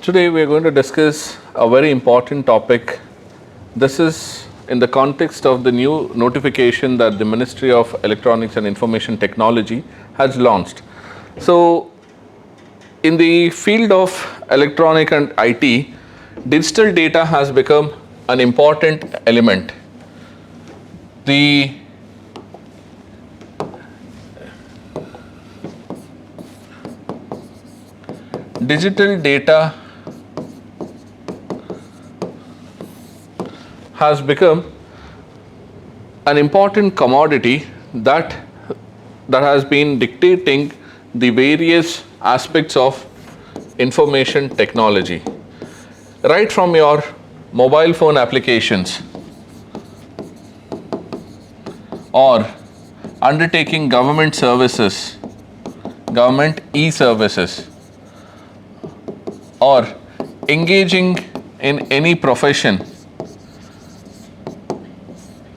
Today we are going to discuss a very important topic. This is in the context of the new notification that the Ministry of Electronics and Information Technology has launched. So, in the field of electronic and IT, digital data has become an important element. The digital data has become an important commodity that has been dictating the various aspects of information technology, right from your mobile phone applications or undertaking government services, government e-services, or engaging in any profession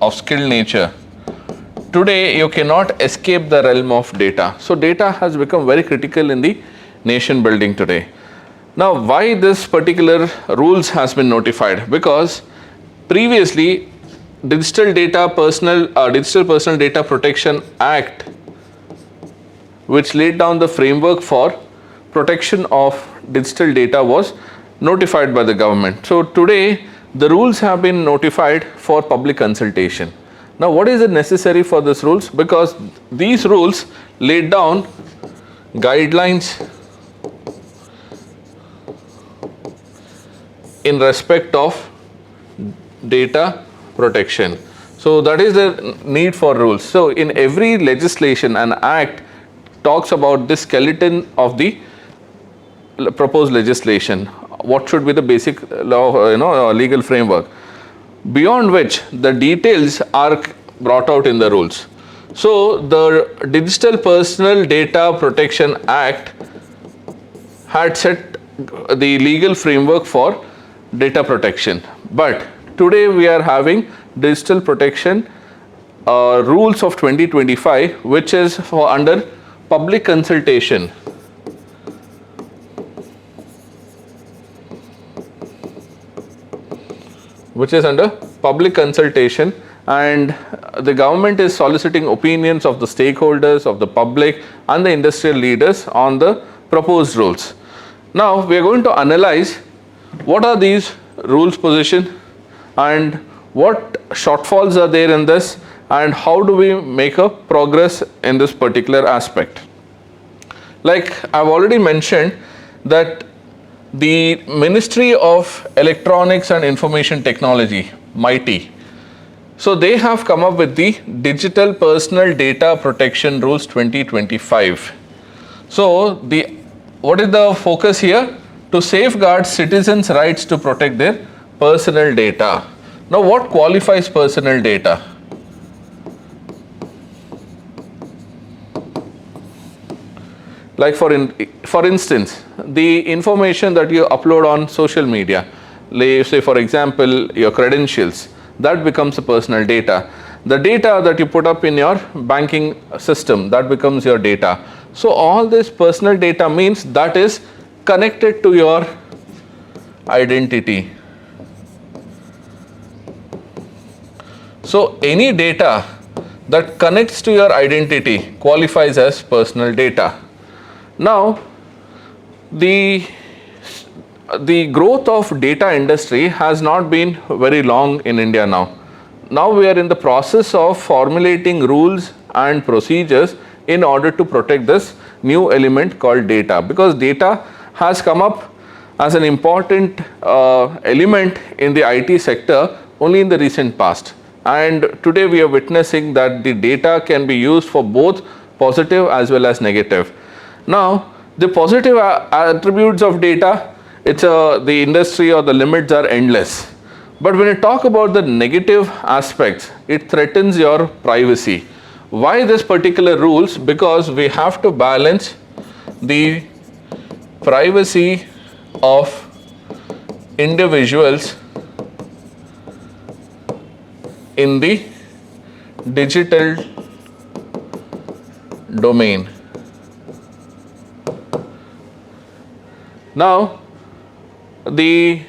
of skilled nature. Today you cannot escape the realm of data. So data has become very critical in the nation building today. Now why this particular rules has been notified? Because previously Digital Personal Data Protection Act, which laid down the framework for protection of digital data, was notified by the government. So today the rules have been notified for public consultation. Now what is it necessary for these rules? Because these rules laid down guidelines in respect of data protection. So that is the need for rules. So in every legislation, an act talks about the skeleton of the proposed legislation. What should be the basic law, legal framework, beyond which the details are brought out in the rules. So the Digital Personal Data Protection Act had set the legal framework for data protection, but today we are having Digital Protection Rules of 2025, which is for under public consultation. Which is under public consultation, and the government is soliciting opinions of the stakeholders, of the public and the industrial leaders on the proposed rules. Now we are going to analyze what are these rules position and what shortfalls are there in this, and how do we make a progress in this particular aspect. Like I've already mentioned that the Ministry of Electronics and Information Technology, MITI, so they have come up with the Digital Personal Data Protection Rules 2025. So what is the focus here? To safeguard citizens' rights to protect their personal data. Now what qualifies personal data? Like for instance, the information that you upload on social media, say for example your credentials, that becomes a personal data. The data that you put up in your banking system, that becomes your data. So all this personal data means that is connected to your identity. So any data that connects to your identity qualifies as personal data. Now, the growth of data industry has not been very long in India now. Now we are in the process of formulating rules and procedures in order to protect this new element called data, because data has come up as an important element in the IT sector only in the recent past. And today we are witnessing that the data can be used for both positive as well as negative. Now, the positive attributes of data, the industry or the limits are endless. But when you talk about the negative aspects, it threatens your privacy. Why this particular rules? Because we have to balance the privacy of individuals in the digital domain. Now, the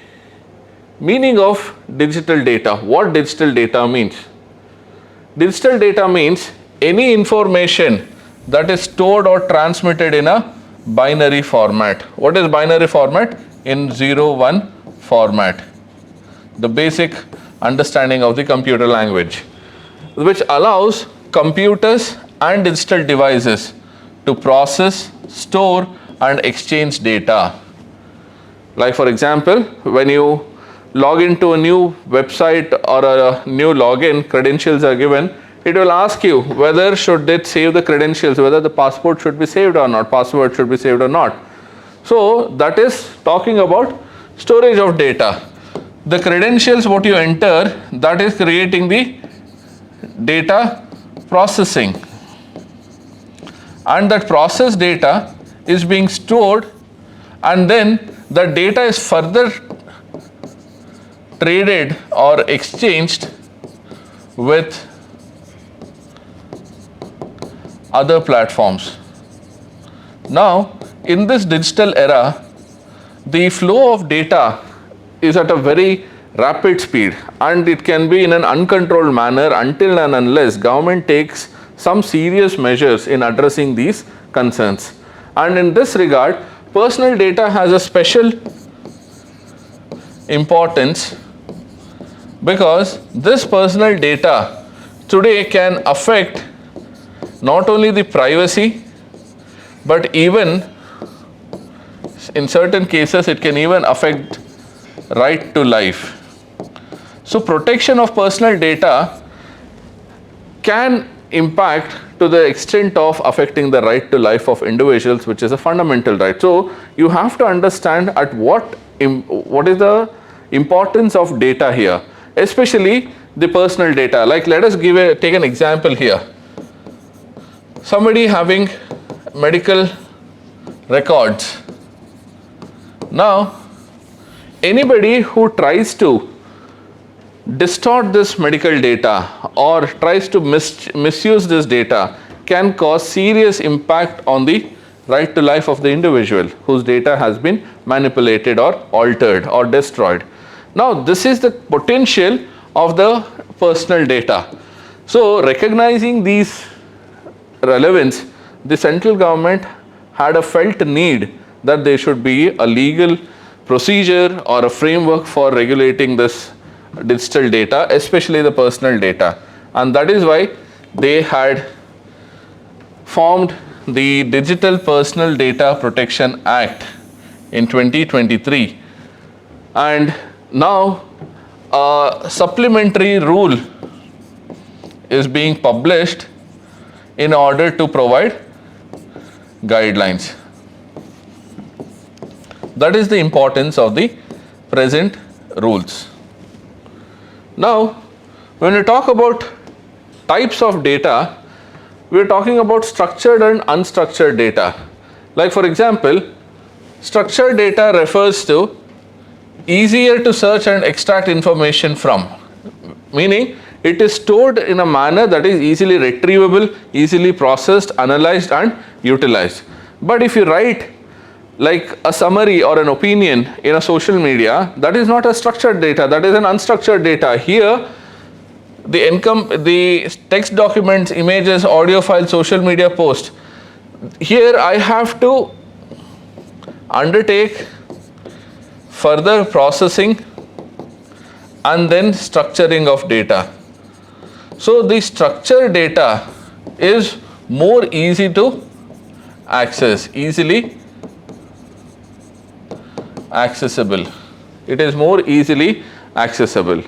meaning of digital data. What digital data means? Digital data means any information that is stored or transmitted in a binary format. What is binary format? In 0-1 format. The basic understanding of the computer language, which allows computers and digital devices to process, store and exchange data. Like for example, when you log into a new website or a new login, credentials are given, it will ask you whether should it save the credentials, whether the password should be saved or not, password should be saved or not. So that is talking about storage of data. The credentials what you enter, that is creating the data processing, and that processed data is being stored, and then the data is further traded or exchanged with other platforms. Now in this digital era, the flow of data is at a very rapid speed, and it can be in an uncontrolled manner until and unless government takes some serious measures in addressing these concerns. And in this regard, personal data has a special importance, because this personal data today can affect not only the privacy, but even in certain cases it can even affect right to life. So protection of personal data can impact to the extent of affecting the right to life of individuals, which is a fundamental right. So you have to understand at what is the importance of data here, especially the personal data. Like let us take an example here. Somebody having medical records. Now anybody who tries to distort this medical data or tries to misuse this data can cause serious impact on the right to life of the individual whose data has been manipulated or altered or destroyed. Now this is the potential of the personal data. So recognizing these relevance, the central government had a felt need that there should be a legal procedure or a framework for regulating this digital data, especially the personal data, and that is why they had formed the Digital Personal Data Protection Act in 2023, and now a supplementary rule is being published in order to provide guidelines. That is the importance of the present rules. Now when we talk about types of data, we are talking about structured and unstructured data. Like for example, structured data refers to easier to search and extract information from, meaning it is stored in a manner that is easily retrievable, easily processed, analyzed and utilized. But if you write like a summary or an opinion in a social media, that is not a structured data, that is an unstructured data. Here the text documents, images, audio files, social media posts, here I have to undertake further processing and then structuring of data. So the structured data is more easy to access, easily accessible. It is more easily accessible.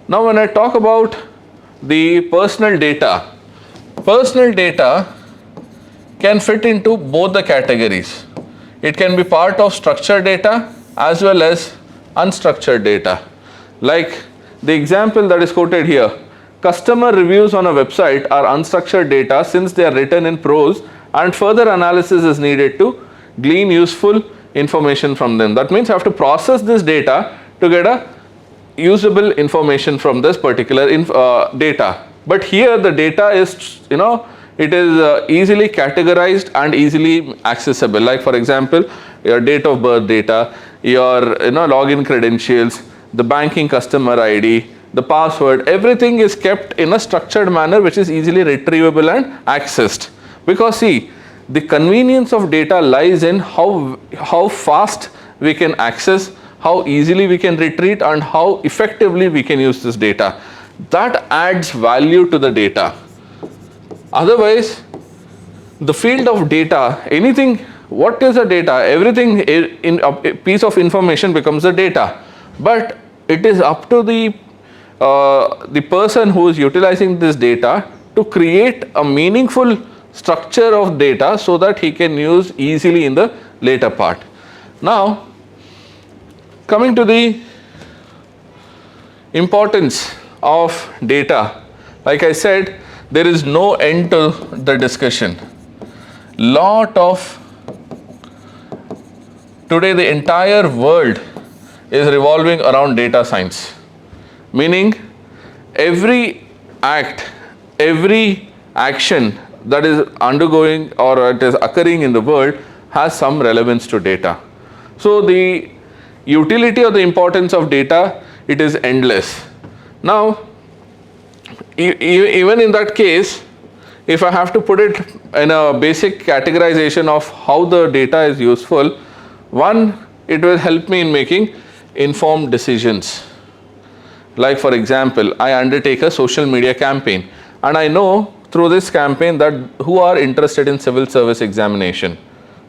Now when I talk about the personal data can fit into both the categories. It can be part of structured data as well as unstructured data. Like the example that is quoted here, customer reviews on a website are unstructured data since they are written in prose and further analysis is needed to glean useful information from them. That means you have to process this data to get a usable information from this particular data. But here the data is, it is easily categorized and easily accessible. Like for example, your date of birth data, your login credentials, the banking customer ID, the password, everything is kept in a structured manner which is easily retrievable and accessed. Because see, the convenience of data lies in how fast we can access, how easily we can retrieve, and how effectively we can use this data. That adds value to the data. Otherwise, the field of data, anything, what is a data? Everything in a piece of information becomes a data. But it is up to the person who is utilizing this data to create a meaningful structure of data so that he can use easily in the later part. Now, coming to the importance of data, like I said, there is no end to the discussion. Today the entire world is revolving around data science, meaning every act, every action that is undergoing or it is occurring in the world has some relevance to data. So the utility or the importance of data, it is endless. Now, even in that case, if I have to put it in a basic categorization of how the data is useful, one, it will help me in making informed decisions. Like for example, I undertake a social media campaign and I know through this campaign that who are interested in civil service examination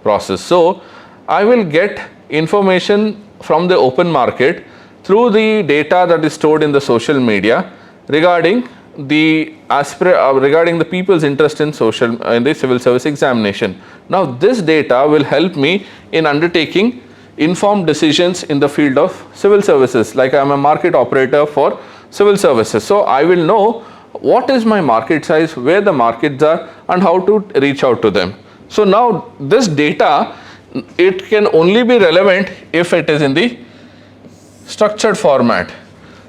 process. So I will get information from the open market through the data that is stored in the social media regarding the people's interest in the civil service examination. Now this data will help me in undertaking informed decisions in the field of civil services. Like I am a market operator for civil services, so I will know what is my market size, where the markets are, and how to reach out to them. So now this data, it can only be relevant if it is in the structured format.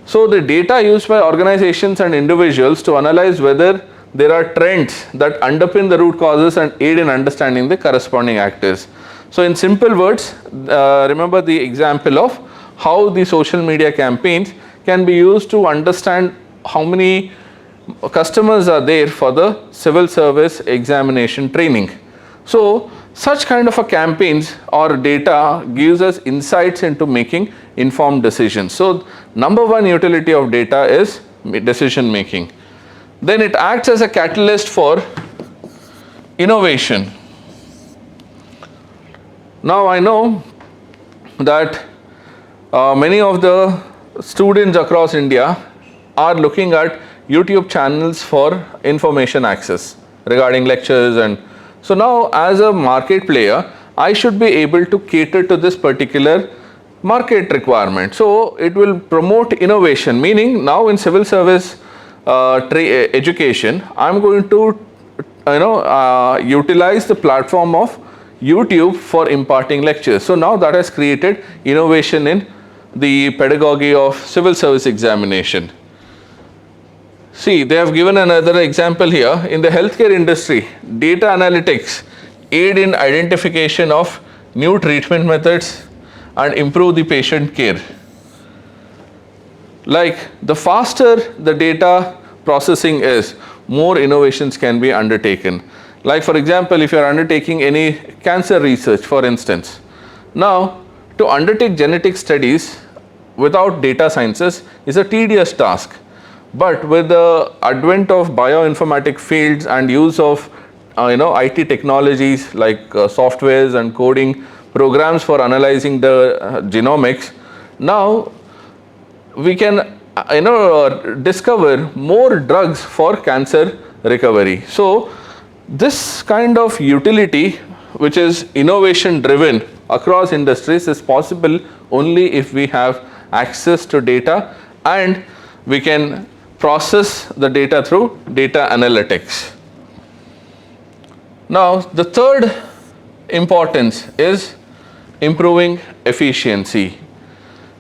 So the data used by organizations and individuals to analyze whether there are trends that underpin the root causes and aid in understanding the corresponding actors. So in simple words, remember the example of how the social media campaigns can be used to understand how many customers are there for the civil service examination training. So such kind of a campaigns or data gives us insights into making informed decisions. So number one utility of data is decision making. Then it acts as a catalyst for innovation. Now I know that many of the students across India are looking at YouTube channels for information access regarding lectures, and so now as a market player I should be able to cater to this particular market requirement. So it will promote innovation, meaning now in civil service education I'm going to utilize the platform of YouTube for imparting lectures. So now that has created innovation in the pedagogy of civil service examination. See, they have given another example here. In the healthcare industry, data analytics aid in identification of new treatment methods and improve the patient care. Like the faster the data processing is, more innovations can be undertaken. Like for example, if you are undertaking any cancer research, for instance, now to undertake genetic studies without data sciences is a tedious task. But with the advent of bioinformatic fields and use of IT technologies like softwares and coding programs for analyzing the genomics, now we can discover more drugs for cancer recovery. So this kind of utility, which is innovation driven across industries, is possible only if we have access to data and we can process the data through data analytics. Now the third importance is improving efficiency.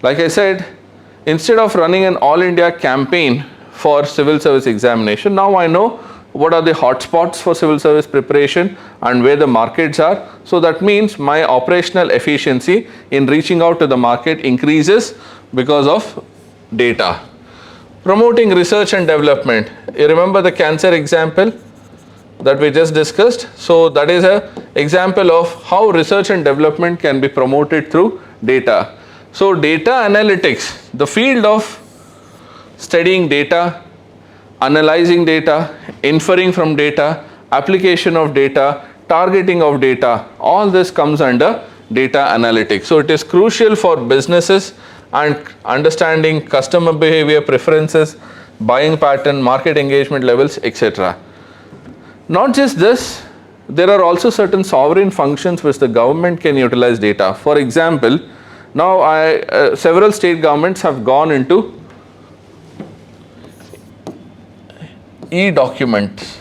Like I said, instead of running an all India campaign for civil service examination, now I know what are the hotspots for civil service preparation and where the markets are. So that means my operational efficiency in reaching out to the market increases because of data. Promoting research and development. You remember the cancer example that we just discussed? So that is an example of how research and development can be promoted through data. So data analytics, the field of studying data, analyzing data, inferring from data, application of data, targeting of data, all this comes under data analytics. So it is crucial for businesses and understanding customer behavior, preferences, buying pattern, market engagement levels, etc. Not just this, there are also certain sovereign functions which the government can utilize data. For example, now several state governments have gone into e-documents,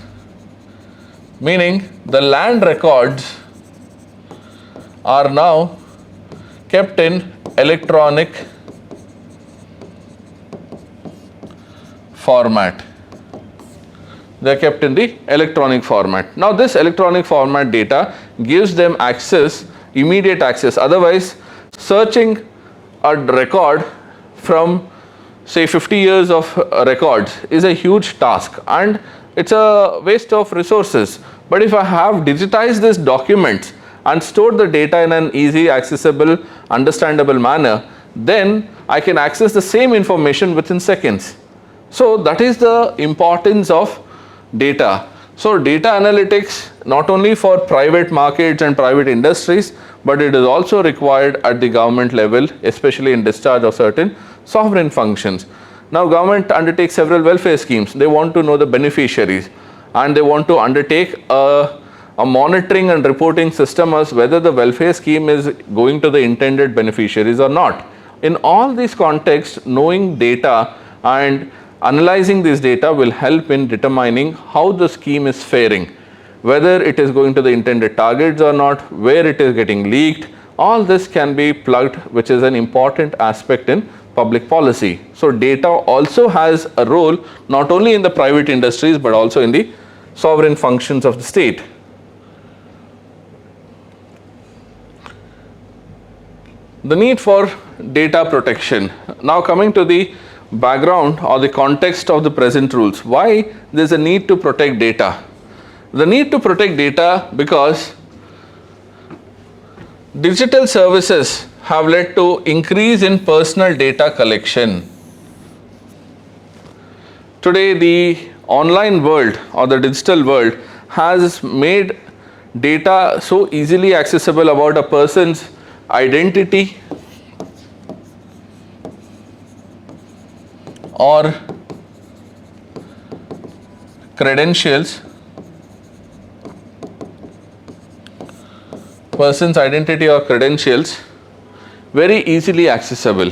meaning the land records are now kept in electronic format. They are kept in the electronic format. Now this electronic format data gives them access, immediate access. Otherwise, searching a record from say 50 years of records is a huge task and it's a waste of resources. But if I have digitized this documents and stored the data in an easy, accessible, understandable manner, then I can access the same information within seconds. So that is the importance of data. So data analytics not only for private markets and private industries, but it is also required at the government level, especially in discharge of certain sovereign functions. Now government undertakes several welfare schemes. They want to know the beneficiaries and they want to undertake a monitoring and reporting system as whether the welfare scheme is going to the intended beneficiaries or not. In all these contexts, knowing data and analyzing this data will help in determining how the scheme is faring, whether it is going to the intended targets or not, where it is getting leaked. All this can be plugged, which is an important aspect in public policy. So data also has a role not only in the private industries but also in the sovereign functions of the state. The need for data protection. Now coming to the background or the context of the present rules. Why there is a need to protect data? The need to protect data because digital services have led to increase in personal data collection. Today the online world or the digital world has made data so easily accessible about a person's identity or credentials, person's identity or credentials very easily accessible.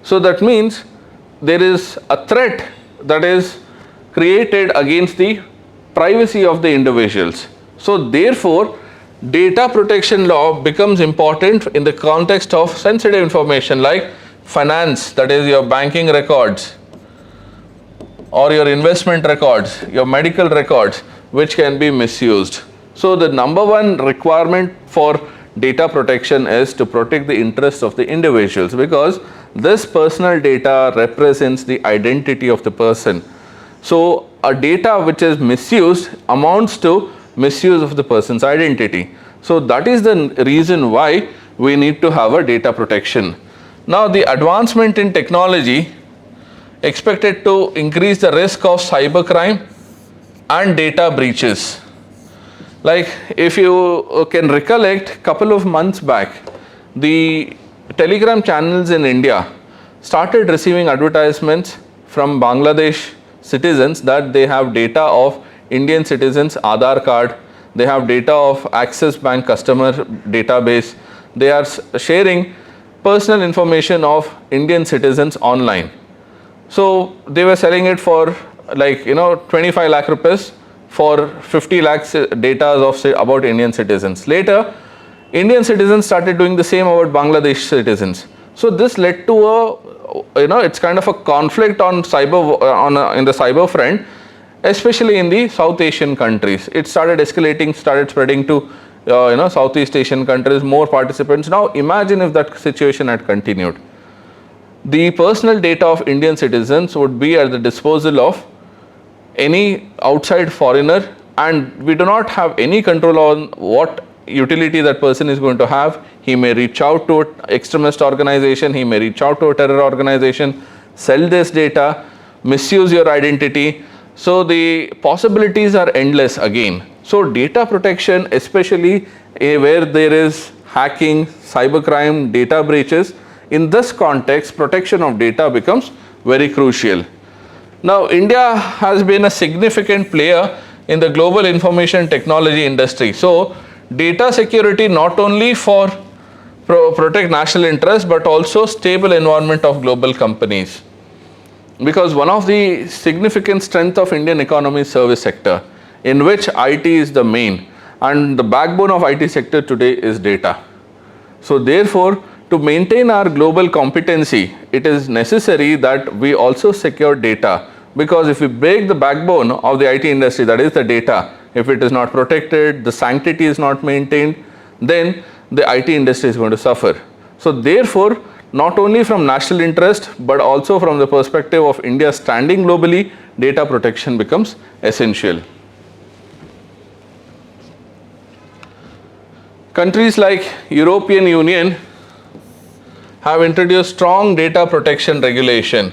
So that means there is a threat that is created against the privacy of the individuals. So therefore data protection law becomes important in the context of sensitive information like finance, that is your banking records or your investment records, your medical records, which can be misused. So the number one requirement for data protection is to protect the interests of the individuals, because this personal data represents the identity of the person. So a data which is misused amounts to misuse of the person's identity. So that is the reason why we need to have a data protection. Now the advancement in technology expected to increase the risk of cybercrime and data breaches. Like if you can recollect, couple of months back, the Telegram channels in India started receiving advertisements from Bangladesh citizens that they have data of Indian citizens' Aadhaar card, they have data of Axis Bank customer database, they are sharing personal information of Indian citizens online. So they were selling it for 25 lakh rupees for 50 lakhs data of about Indian citizens. Later, Indian citizens started doing the same about Bangladesh citizens. So this led to a, it's kind of a conflict on cyber, in the cyber front, especially in the South Asian countries. It started escalating, started spreading to Southeast Asian countries, more participants. Now imagine if that situation had continued. The personal data of Indian citizens would be at the disposal of any outside foreigner, and we do not have any control on what utility that person is going to have. He may reach out to an extremist organization, he may reach out to a terror organization, sell this data, misuse your identity. So the possibilities are endless again. So data protection, especially where there is hacking, cybercrime, data breaches, in this context, protection of data becomes very crucial. Now, India has been a significant player in the global information technology industry. So, data security not only for protect national interest, but also stable environment of global companies. Because one of the significant strength of Indian economy is service sector, in which IT is the main, and the backbone of IT sector today is data. So therefore, to maintain our global competency, it is necessary that we also secure data, because if we break the backbone of the IT industry, that is the data, if it is not protected, the sanctity is not maintained, then the IT industry is going to suffer. So therefore, not only from national interest, but also from the perspective of India standing globally, data protection becomes essential. Countries like European Union have introduced strong data protection regulation,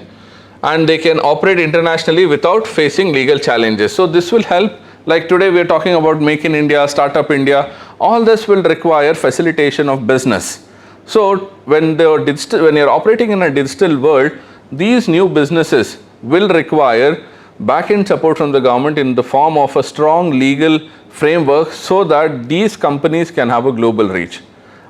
and they can operate internationally without facing legal challenges. So this will help, like today we are talking about Make in India, Startup India, all this will require facilitation of business. So when you're operating in a digital world, these new businesses will require back-end support from the government in the form of a strong legal framework, so that these companies can have a global reach.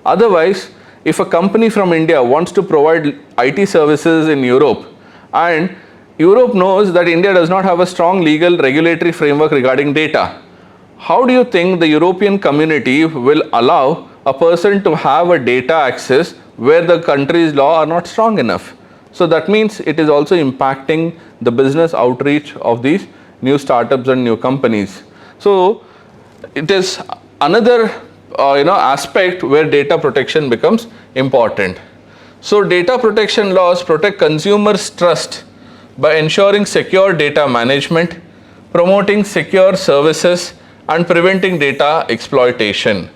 Otherwise, if a company from India wants to provide IT services in Europe, and Europe knows that India does not have a strong legal regulatory framework regarding data, how do you think the European community will allow a person to have a data access where the country's law are not strong enough? So that means it is also impacting the business outreach of these new startups and new companies. So it is another aspect where data protection becomes important. So data protection laws protect consumers' trust by ensuring secure data management, promoting secure services, and preventing data exploitation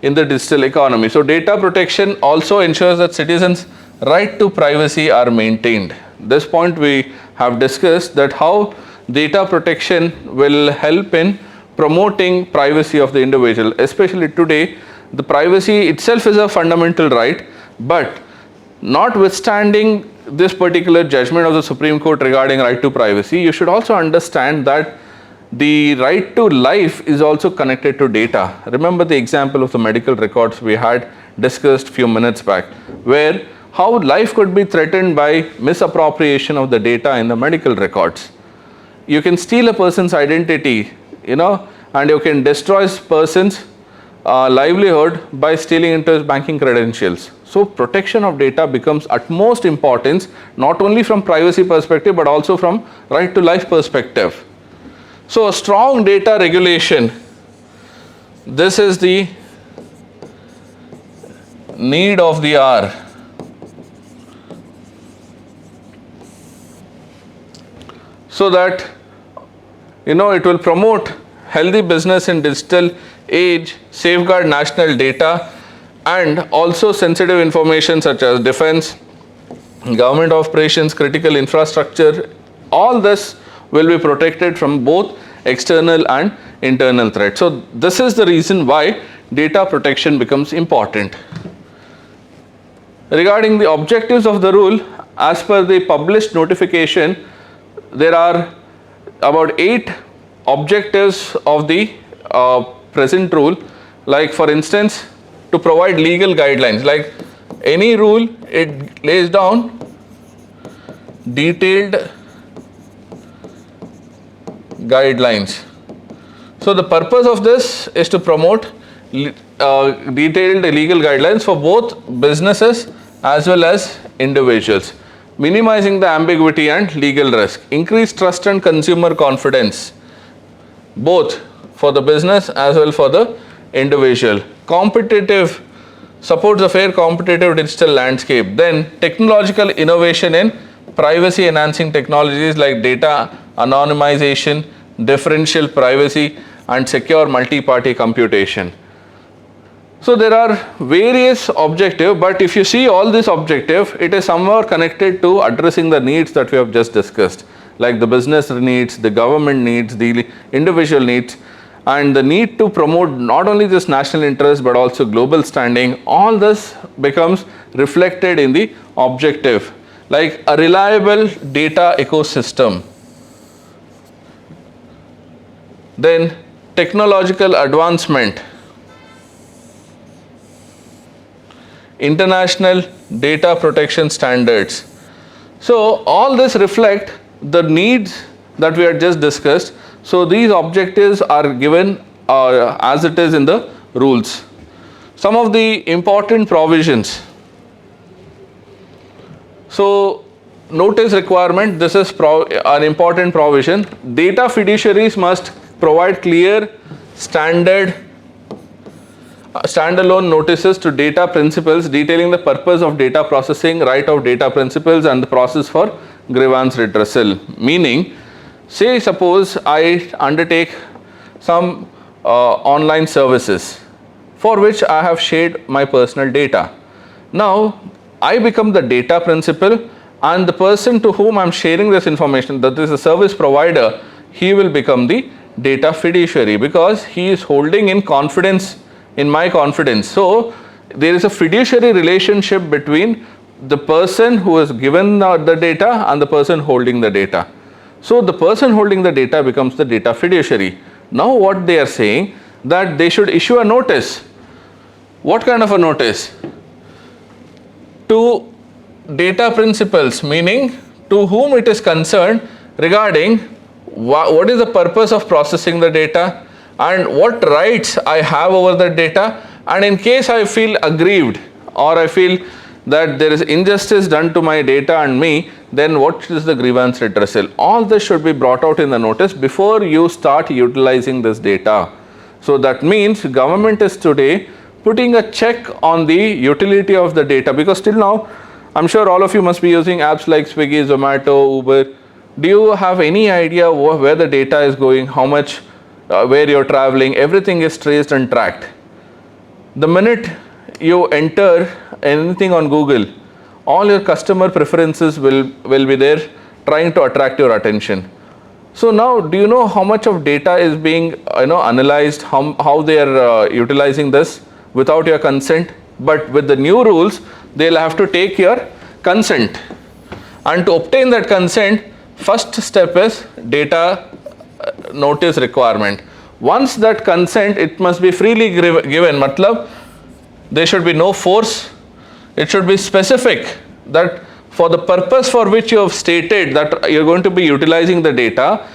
in the digital economy. So data protection also ensures that citizens' right to privacy are maintained. This point we have discussed, that how data protection will help in promoting privacy of the individual. Especially today, the privacy itself is a fundamental right, but notwithstanding this particular judgment of the Supreme Court regarding right to privacy, you should also understand that the right to life is also connected to data. Remember the example of the medical records we had discussed few minutes back, where how life could be threatened by misappropriation of the data in the medical records. You can steal a person's identity, and you can destroy a person's livelihood by stealing into his banking credentials. So protection of data becomes utmost importance, not only from privacy perspective, but also from right to life perspective. So a strong data regulation, this is the need of the hour. So that it will promote healthy business in digital age, safeguard national data, and also sensitive information such as defense, government operations, critical infrastructure. All this will be protected from both external and internal threats. So this is the reason why data protection becomes important. Regarding the objectives of the rule, as per the published notification, there are about 8 objectives of the present rule. Like for instance, to provide legal guidelines. Like any rule, it lays down detailed guidelines. So the purpose of this is to promote detailed legal guidelines for both businesses as well as individuals. minimizing the ambiguity and legal risk, increase trust and consumer confidence, both for the business as well for the individual, competitive, supports a fair competitive digital landscape, then technological innovation in privacy enhancing technologies like data anonymization, differential privacy and secure multi-party computation. So there are various objectives, but if you see all this objective, it is somehow connected to addressing the needs that we have just discussed, like the business needs, the government needs, the individual needs, and the need to promote not only this national interest but also global standing. All this becomes reflected in the objective, like a reliable data ecosystem, then technological advancement, international data protection standards. So all this reflect the needs that we had just discussed. So these objectives are given as it is in the rules. Some of the important provisions. So notice requirement, this is an important provision. Data fiduciaries must provide clear standalone notices to data principals detailing the purpose of data processing, right of data principals and the process for grievance redressal. Meaning, say suppose I undertake some online services for which I have shared my personal data. Now I become the data principal and the person to whom I am sharing this information, that is a service provider, he will become the data fiduciary because he is holding in confidence in my confidence. So there is a fiduciary relationship between the person who has given the data and the person holding the data. So the person holding the data becomes the data fiduciary. Now what they are saying, that they should issue a notice. What kind of a notice? To data principals, meaning to whom it is concerned, regarding what is the purpose of processing the data and what rights I have over the data, and in case I feel aggrieved or I feel that there is injustice done to my data and me, then what is the grievance redressal? All this should be brought out in the notice before you start utilizing this data. So that means government is today putting a check on the utility of the data, because till now I'm sure all of you must be using apps like Swiggy, Zomato, Uber. Do you have any idea where the data is going, how much, where you're traveling? Everything is traced and tracked. The minute you enter anything on Google, all your customer preferences will be there trying to attract your attention. So now, do you know how much of data is being analyzed, how they are utilizing this without your consent? But with the new rules, they'll have to take your consent, and to obtain that consent, first step is data notice requirement. Once that consent, it must be freely given, matlab there should be no force. It should be specific that for the purpose for which you have stated that you're going to be utilizing the data,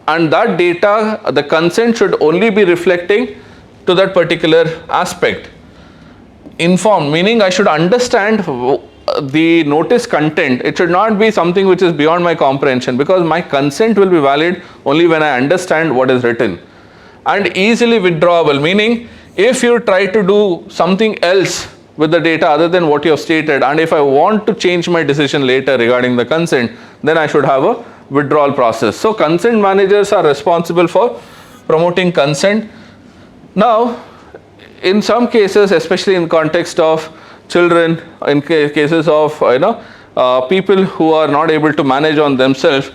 and that data, the consent should only be reflecting to that particular aspect. Informed, meaning I should understand the notice content. It should not be something which is beyond my comprehension, because my consent will be valid only when I understand what is written. And easily withdrawable, meaning if you try to do something else with the data other than what you have stated, and if I want to change my decision later regarding the consent, then I should have a withdrawal process. So consent managers are responsible for promoting consent. Now in some cases, especially in context of children, in cases of people who are not able to manage on themselves,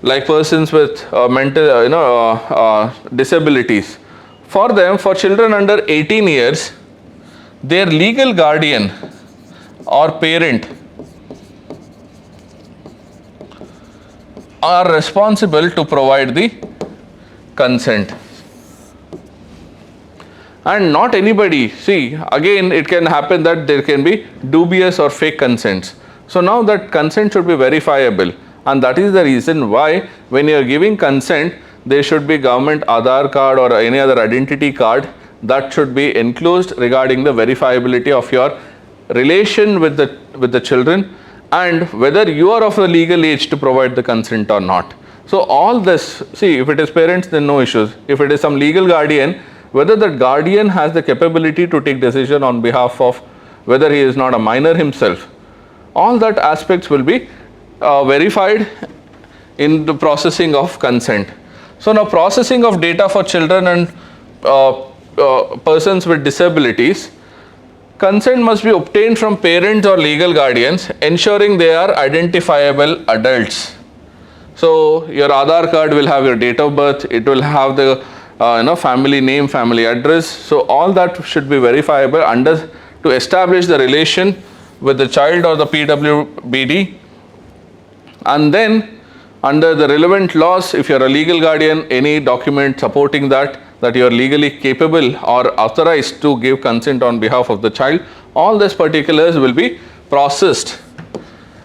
like persons with mental disabilities, for them, for children under 18 years, their legal guardian or parent are responsible to provide the consent. And not anybody. See, again it can happen that there can be dubious or fake consents. So now that consent should be verifiable, and that is the reason why when you are giving consent, there should be government Aadhaar card or any other identity card that should be enclosed regarding the verifiability of your relation with the children, and whether you are of a legal age to provide the consent or not. So all this, see, if it is parents, then no issues. If it is some legal guardian, whether that guardian has the capability to take decision on behalf of whether he is not a minor himself, all that aspects will be verified in the processing of consent. So now processing of data for children and persons with disabilities, consent must be obtained from parents or legal guardians, ensuring they are identifiable adults. So your Aadhaar card will have your date of birth, it will have the family name, family address. So all that should be verifiable to establish the relation with the child or the PWBD. And then under the relevant laws, if you are a legal guardian, any document supporting that you are legally capable or authorized to give consent on behalf of the child, all these particulars will be processed.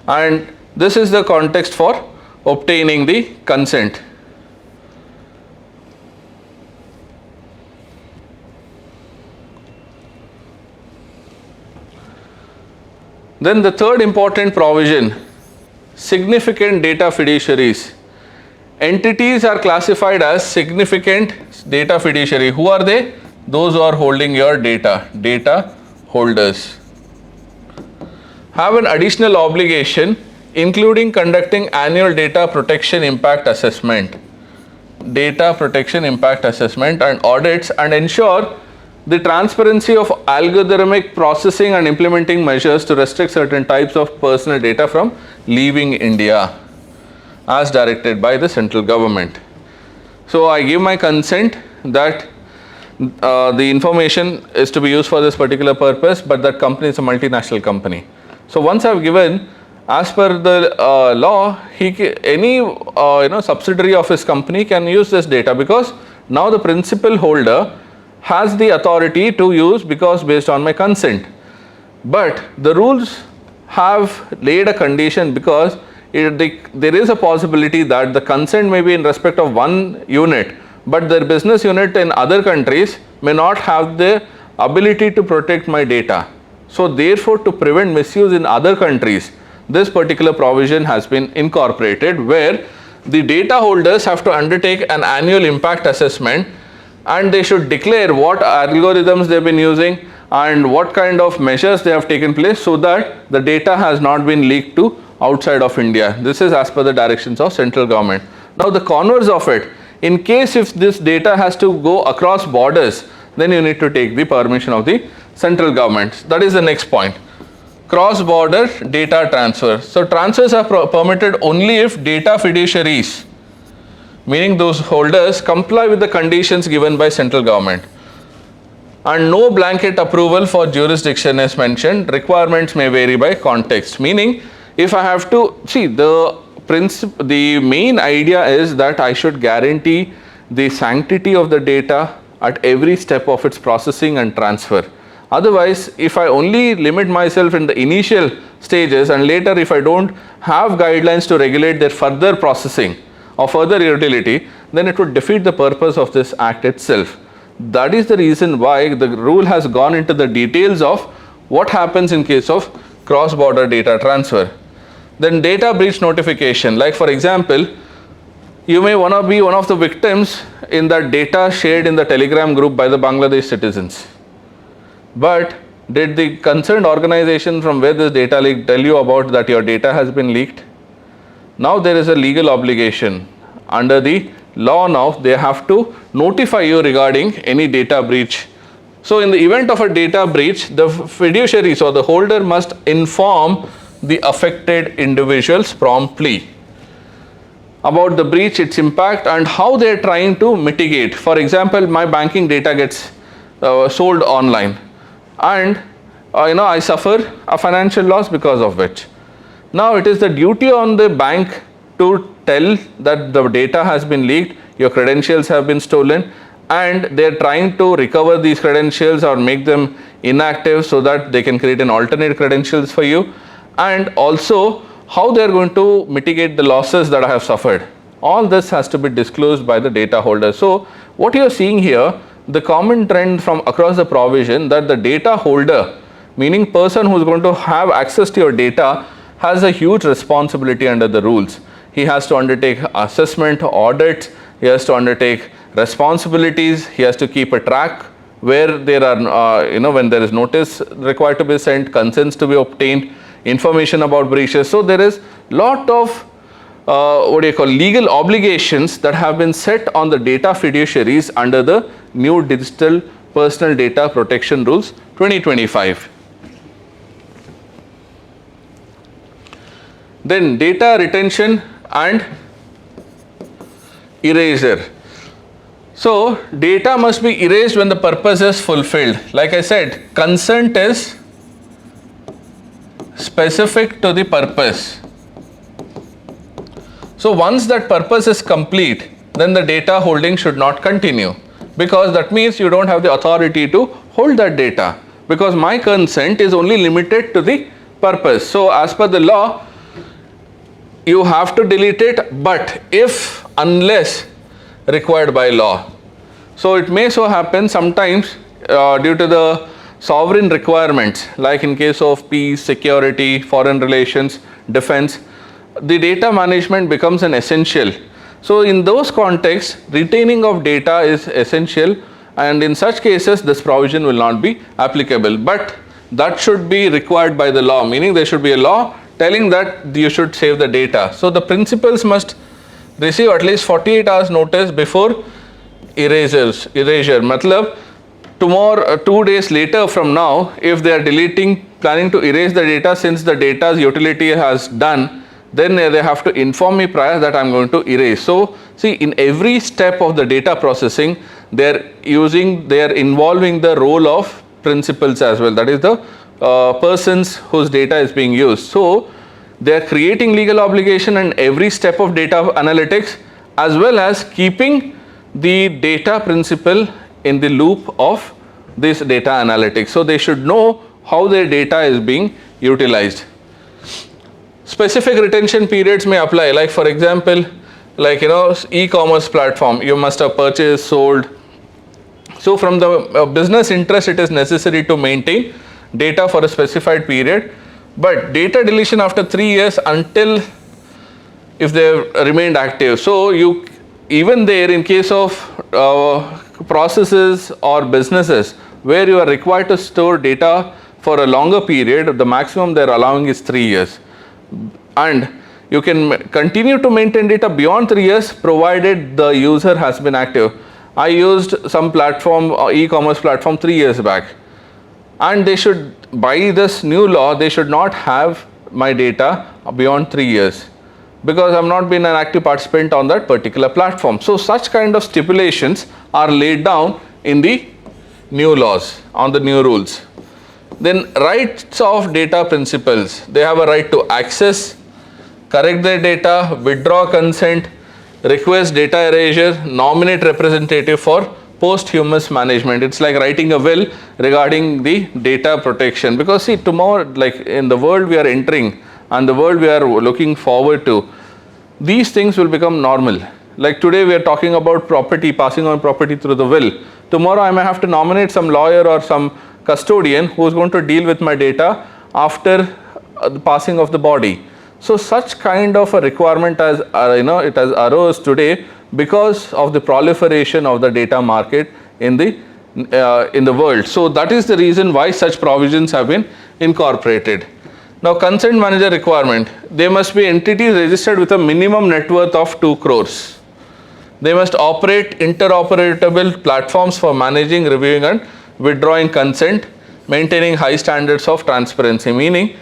And this is the context for obtaining the consent. Then the third important provision, significant data fiduciaries. Entities are classified as significant data fiduciary. Who are they? Those who are holding your data holders. Have an additional obligation including conducting annual data protection impact assessment and audits, and ensure the transparency of algorithmic processing and implementing measures to restrict certain types of personal data from leaving India as directed by the central government. So I give my consent that the information is to be used for this particular purpose, but that company is a multinational company. So once I have given, as per the law, any subsidiary of his company can use this data, because now the principal holder has the authority to use because based on my consent. But the rules have laid a condition, because there is a possibility that the consent may be in respect of one unit, but their business unit in other countries may not have the ability to protect my data. So therefore, to prevent misuse in other countries, this particular provision has been incorporated, where the data holders have to undertake an annual impact assessment, and they should declare what algorithms they have been using and what kind of measures they have taken place, so that the data has not been leaked to outside of India. This is as per the directions of central government. Now the converse of it, in case if this data has to go across borders, then you need to take the permission of the central government. That is the next point. Cross-border data transfer. So transfers are permitted only if data fiduciaries, meaning those holders, comply with the conditions given by central government. And no blanket approval for jurisdiction is mentioned. Requirements may vary by context, meaning if I have to see, the main idea is that I should guarantee the sanctity of the data at every step of its processing and transfer. Otherwise, if I only limit myself in the initial stages, and later if I don't have guidelines to regulate their further processing or further utility, then it would defeat the purpose of this act itself. That is the reason why the rule has gone into the details of what happens in case of cross-border data transfer. Then data breach notification, like for example, you may want to be one of the victims in that data shared in the Telegram group by the Bangladesh citizens. But did the concerned organization from where this data leak tell you about that your data has been leaked? Now there is a legal obligation. Under the law now, they have to notify you regarding any data breach. So in the event of a data breach, the fiduciaries or the holder must inform the affected individuals promptly about the breach, its impact, and how they are trying to mitigate. For example, my banking data gets sold online, and I suffer a financial loss because of which. Now it is the duty on the bank to tell that the data has been leaked, your credentials have been stolen, and they are trying to recover these credentials or make them inactive so that they can create an alternate credentials for you, and also how they are going to mitigate the losses that I have suffered. All this has to be disclosed by the data holder. So what you are seeing here, the common trend from across the provision, that the data holder, meaning person who is going to have access to your data, has a huge responsibility under the rules. He has to undertake assessment, audits, he has to undertake responsibilities, he has to keep a track where there are, when there is notice required to be sent, consents to be obtained, information about breaches. So there is lot of legal obligations that have been set on the data fiduciaries under the new Digital Personal Data Protection Rules 2025. Then data retention and erasure. So data must be erased when the purpose is fulfilled. Like I said, consent is specific to the purpose. So once that purpose is complete, then the data holding should not continue, because that means you don't have the authority to hold that data, because my consent is only limited to the purpose. So as per the law, you have to delete it, but if unless required by law. So it may so happen sometimes due to the sovereign requirements, like in case of peace, security, foreign relations, defense, the data management becomes an essential. So in those contexts, retaining of data is essential, and in such cases this provision will not be applicable, but that should be required by the law, meaning there should be a law telling that you should save the data. So the principals must receive at least 48 hours notice before erasure. Matlab, tomorrow, 2 days later from now, if they are planning to erase the data, since the data's utility has done, then they have to inform me prior that I'm going to erase. So see, in every step of the data processing, they're involving the role of principals as well, that is the persons whose data is being used. So they're creating legal obligation in every step of data analytics, as well as keeping the data principal in the loop of this data analytics. So they should know how their data is being utilized. Specific retention periods may apply, like for example, like e-commerce platform, you must have purchased, sold. So from the business interest, it is necessary to maintain data for a specified period, but data deletion after 3 years until if they have remained active. So you even there, in case of processes or businesses where you are required to store data for a longer period, the maximum they are allowing is 3 years. And you can continue to maintain data beyond 3 years provided the user has been active. I used some platform, e-commerce platform 3 years back, and they should, by this new law, they should not have my data beyond 3 years, because I have not been an active participant on that particular platform. So such kind of stipulations are laid down in the new laws, on the new rules. Then rights of data principals, they have a right to access, correct their data, withdraw consent, request data erasure, nominate representative for posthumous management. It's like writing a will regarding the data protection, because see, tomorrow, like in the world we are entering and the world we are looking forward to, these things will become normal. Like today we are talking about property, passing on property through the will. Tomorrow I may have to nominate some lawyer or some custodian who is going to deal with my data after the passing of the body. So such kind of a requirement as it has arose today because of the proliferation of the data market in the world. So that is the reason why such provisions have been incorporated. Now consent manager requirement, they must be entities registered with a minimum net worth of 2 crores. They must operate interoperable platforms for managing, reviewing and withdrawing consent, maintaining high standards of transparency, meaning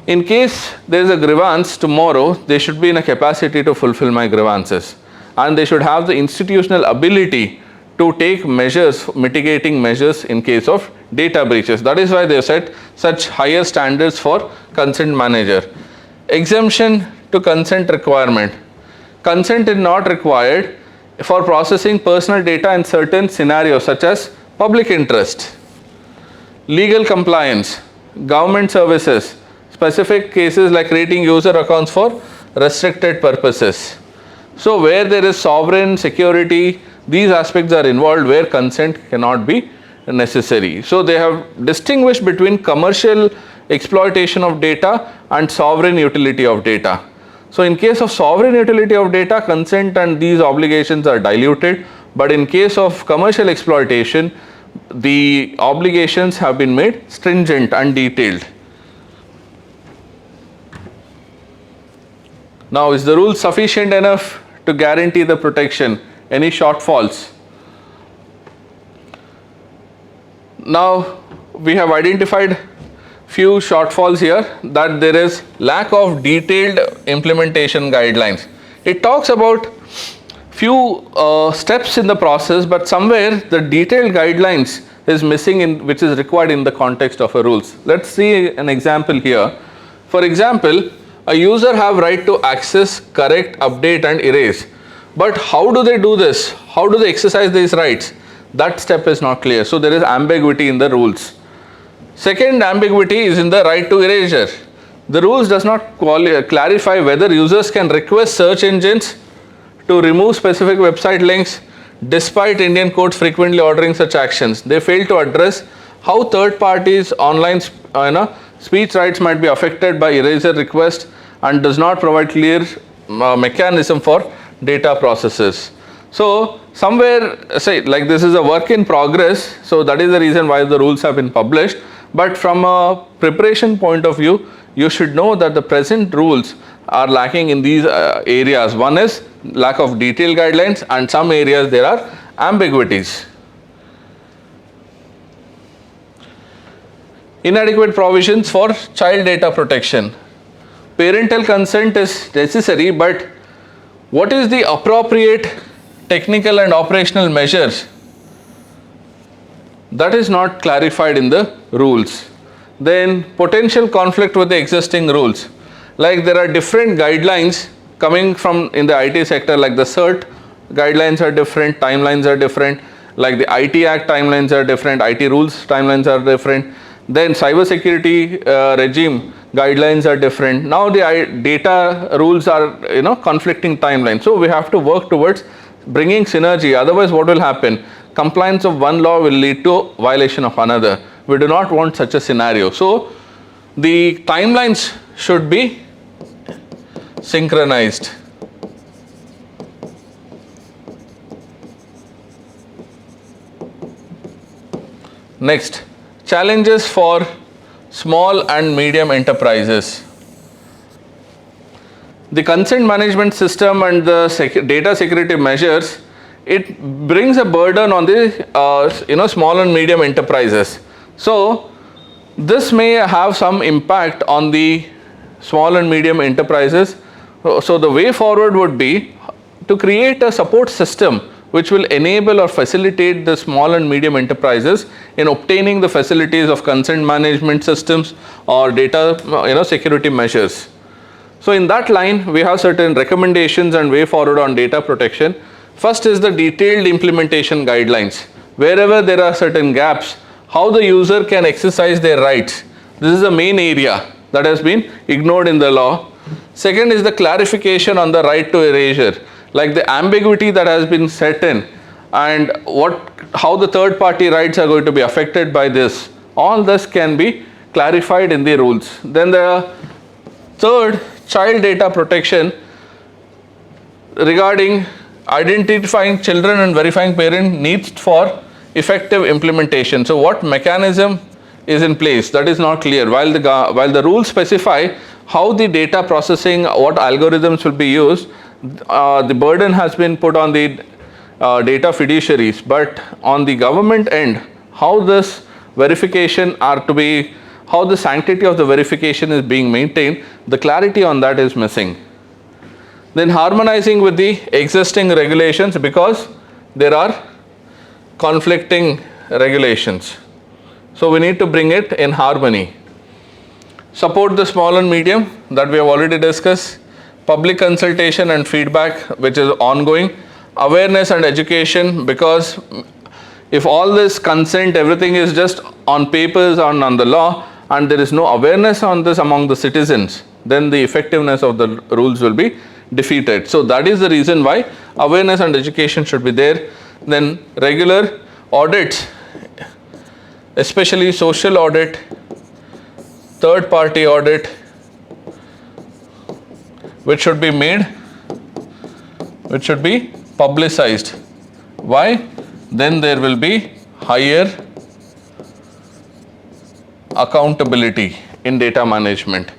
in case there is a grievance tomorrow, they should be in a capacity to fulfill my grievances, and they should have the institutional ability to take measures, mitigating measures in case of data breaches. That is why they have set such higher standards for consent manager. Exemption to consent requirement. Consent is not required for processing personal data in certain scenarios such as public interest, legal compliance, government services, specific cases like creating user accounts for restricted purposes. So where there is sovereign security, these aspects are involved where consent cannot be necessary. So they have distinguished between commercial exploitation of data, and sovereign utility of data. So in case of sovereign utility of data, consent and these obligations are diluted, but in case of commercial exploitation, the obligations have been made stringent and detailed. Now, is the rule sufficient enough to guarantee the protection? Any shortfalls? Now, we have identified few shortfalls here, that there is lack of detailed implementation guidelines. It talks about few steps in the process, but somewhere the detailed guidelines is missing, which is required in the context of a rules. Let's see an example here. For example, a user have right to access, correct, update and erase. But how do they do this? How do they exercise these rights? That step is not clear. So there is ambiguity in the rules. Second ambiguity is in the right to erasure. The rules does not clarify whether users can request search engines to remove specific website links, despite Indian courts frequently ordering such actions. They fail to address how third parties online speech rights might be affected by erasure request, and does not provide clear mechanism for data processes. So somewhere, say like this is a work in progress, so that is the reason why the rules have been published. But from a preparation point of view, you should know that the present rules are lacking in these areas. One is lack of detailed guidelines, and some areas there are ambiguities. Inadequate provisions for child data protection. Parental consent is necessary, but what is the appropriate technical and operational measures? That is not clarified in the rules. Then potential conflict with the existing rules. Like there are different guidelines coming from in the IT sector, like the CERT guidelines are different, timelines are different, like the IT Act timelines are different, IT rules timelines are different. Then cyber security regime guidelines are different. Now the data rules are conflicting timelines. So we have to work towards bringing synergy. Otherwise, what will happen? Compliance of one law will lead to violation of another. We do not want such a scenario. So the timelines should be synchronized. Next, challenges for small and medium enterprises. The consent management system and the data security measures, it brings a burden on the small and medium enterprises. So this may have some impact on the small and medium enterprises. So the way forward would be to create a support system which will enable or facilitate the small and medium enterprises in obtaining the facilities of consent management systems or data security measures. So in that line, we have certain recommendations and way forward on data protection. First is the detailed implementation guidelines. Wherever there are certain gaps, how the user can exercise their rights. This is the main area that has been ignored in the law. Second is the clarification on the right to erasure, like the ambiguity that has been set in, and how the third party rights are going to be affected by this. All this can be clarified in the rules. Then the third, child data protection, regarding identifying children and verifying parent needs for effective implementation. So what mechanism is in place? That is not clear. While the rules specify how the data processing, what algorithms will be used, the burden has been put on the data fiduciaries. But on the government end, how this verification are to be, how the sanctity of the verification is being maintained, the clarity on that is missing. Then harmonizing with the existing regulations, because there are conflicting regulations. So we need to bring it in harmony. Support the small and medium, that we have already discussed. Public consultation and feedback, which is ongoing. Awareness and education, because if all this consent, everything is just on papers, on the law, and there is no awareness on this among the citizens, then the effectiveness of the rules will be defeated. So that is the reason why awareness and education should be there. Then regular audits, especially social audit, third party audit which should be made, which should be publicized. Why? Then there will be higher accountability in data management.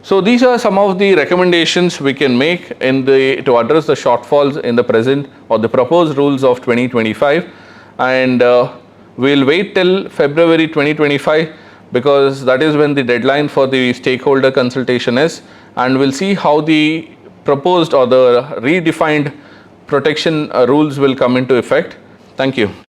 So these are some of the recommendations we can make to address the shortfalls in the present or the proposed rules of 2025, and we'll wait till February 2025 because that is when the deadline for the stakeholder consultation is, and we'll see how the proposed or the redefined protection rules will come into effect. Thank you.